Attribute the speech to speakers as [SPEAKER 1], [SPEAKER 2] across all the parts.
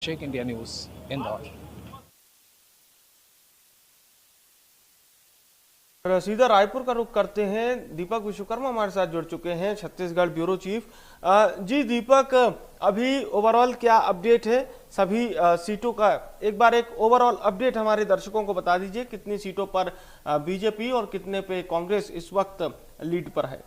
[SPEAKER 1] Sheikh India news Indore.
[SPEAKER 2] सीधा रायपुर का रुख करते हैं। दीपक विश्वकर्मा हमारे साथ जुड़ चुके हैं, छत्तीसगढ़ ब्यूरो चीफ। जी दीपक, अभी ओवरऑल क्या अपडेट है सभी सीटों का? एक बार एक ओवरऑल अपडेट हमारे दर्शकों को बता दीजिए, कितनी सीटों पर बीजेपी और कितने पे कांग्रेस इस वक्त लीड पर है?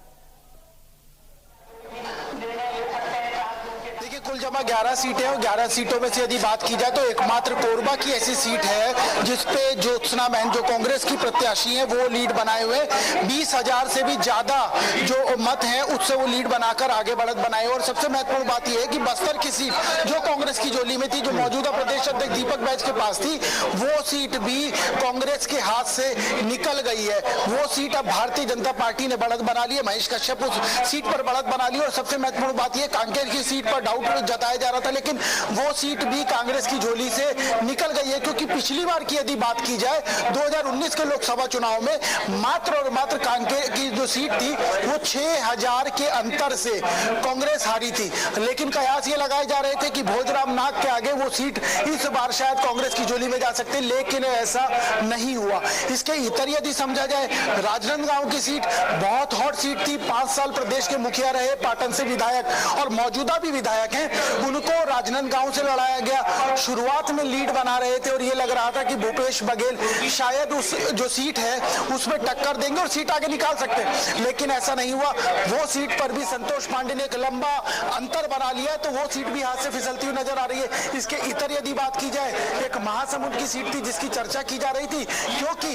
[SPEAKER 3] कुल जमा 11 सीटें और 11 सीटों में से यदि बात की जाए तो एकमात्र कोरबा की ऐसी सीट है जिसपे ज्योत्सना बहन जो कांग्रेस की प्रत्याशी हैं वो लीड बनाए हुए 20,000 से भी ज्यादा जो मत हैं उससे वो लीड बनाकर आगे बढ़त बनाए। और सबसे महत्वपूर्ण बात यह है कि बस्तर की सीट जो कांग्रेस की झोली में थी, जो मौजूदा प्रदेश अध्यक्ष दीपक बैज के पास थी, वो सीट भी कांग्रेस के हाथ से निकल गई है। वो सीट अब भारतीय जनता पार्टी ने बढ़त बना ली है। महेश कश्यप उस सीट पर बढ़त बना ली। और सबसे महत्वपूर्ण बात यह, कांकेर की सीट पर डाउट जताया जा रहा था, लेकिन वो सीट भी कांग्रेस की झोली से निकल गई है। क्योंकि पिछली बार की यदि बात की जाए 2019 के लोकसभा चुनाव में मात्र और मात्र कांकेर की जो सीट थी वो 6,000 के अंतर से कांग्रेस हारी थी। लेकिन कयास ये लगाए जा रहे थे कि भोजराम नाग के आगे वो सीट इस बार शायद कांग्रेस की झोली में जा सकती, लेकिन ऐसा नहीं हुआ। इसके इतर यदि समझा जाए, राजनांदगांव की सीट बहुत हॉट सीट थी। 5 साल प्रदेश के मुखिया रहे, पाटन से विधायक और मौजूदा भी विधायक हैं, उनको राजनांदगांव से लड़ाया गया। शुरुआत में लीड बना रहे थे और ये लग रहा था कि भूपेश बघेल शायद उस जो सीट है उसमें टक्कर देंगे और सीट आगे निकाल सकते हैं, लेकिन ऐसा नहीं हुआ। वो सीट पर भी संतोष पांडे ने एक लंबा अंतर बना लिया, तो वो सीट भी हाथ से फिसलती हुई नजर आ रही है। इसके इतर यदि बात की जाए, एक महासमुंद की सीट थी जिसकी चर्चा की जा रही थी, क्योंकि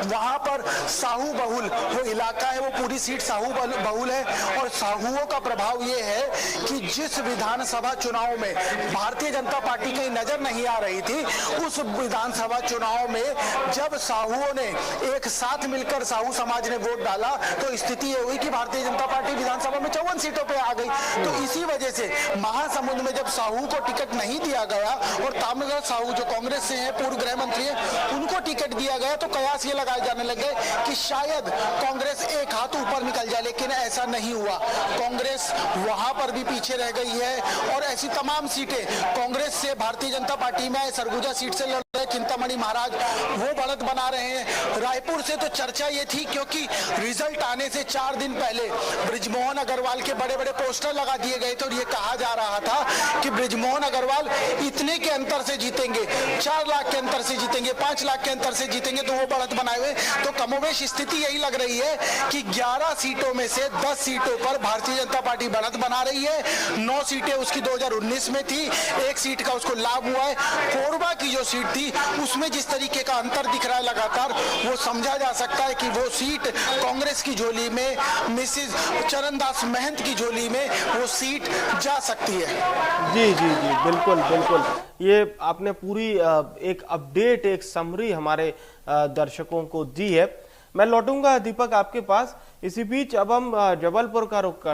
[SPEAKER 3] वहां पर साहू बहुल वो इलाका है, वो पूरी सीट साहू बहुल है। और साहूओं का प्रभाव ये है कि जिस विधानसभा चुनाव में भारतीय जनता पार्टी कहीं नजर नहीं आ रही थी, उस विधानसभा चुनाव में जब साहूओं ने एक साथ मिलकर साहू समाज ने वोट डाला तो स्थिति ये हुई कि भारतीय जनता पार्टी विधानसभा में 54 सीटों पे आ गई। तो इसी वजह से महासमुंद में जब साहू को टिकट नहीं दिया गया और ताम्रध्वज साहू जो कांग्रेस से हैं, पूर्व गृह मंत्री हैं, उनको टिकट दिया गया, तो कयास ये लगाए जाने लगे कि शायद कांग्रेस एक हाथ ऊपर निकल जाए, लेकिन ऐसा नहीं हुआ। कांग्रेस वहां पर भी पीछे रह गई है और ऐसी तमाम सीटें कांग्रेस से भारतीय जनता पार्टी में सरगुजा सीट से लड़ रहे चिंतामणि महाराज वो बढ़त बना रहे हैं। रायपुर से तो चर्चा ये थी क्योंकि रिजल्ट आने से 4 दिन पहले बृजमोहन अग्रवाल के बड़े बड़े पोस्टर लगा दिए गए थे और ये कहा जा रहा था कि बृजमोहन अग्रवाल इतने के अंतर से जीतेंगे, 4 लाख के अंतर से जीतेंगे, 5 लाख के अंतर से जीतेंगे, तो वो बढ़त बनाए हुए। तो कमोवेश स्थिति यही लग रही है कि 11 सीटों में से 10 सीटों पर भारतीय जनता पार्टी बढ़त बना रही है। 9 सीटें उसकी 2019 में थी, 1 सीट का उसको लाभ हुआ है। कोरबा की जो सीट थी उसमें जिस तरीके का अंतर दिख रहा है लगातार, वो समझा जा सकता है कि वो सीट कांग्रेस की झोली में, मिसेज चरणदास महंत की झोली में वो सीट जा सकती है।
[SPEAKER 2] जी जी जी, बिल्कुल बिल्कुल। ये आपने पूरी एक अपडेट, एक समरी हमारे दर्शकों को दी है। मैं लौटूंगा दीपक आपके पास। इसी बीच अब हम जबलपुर का रुख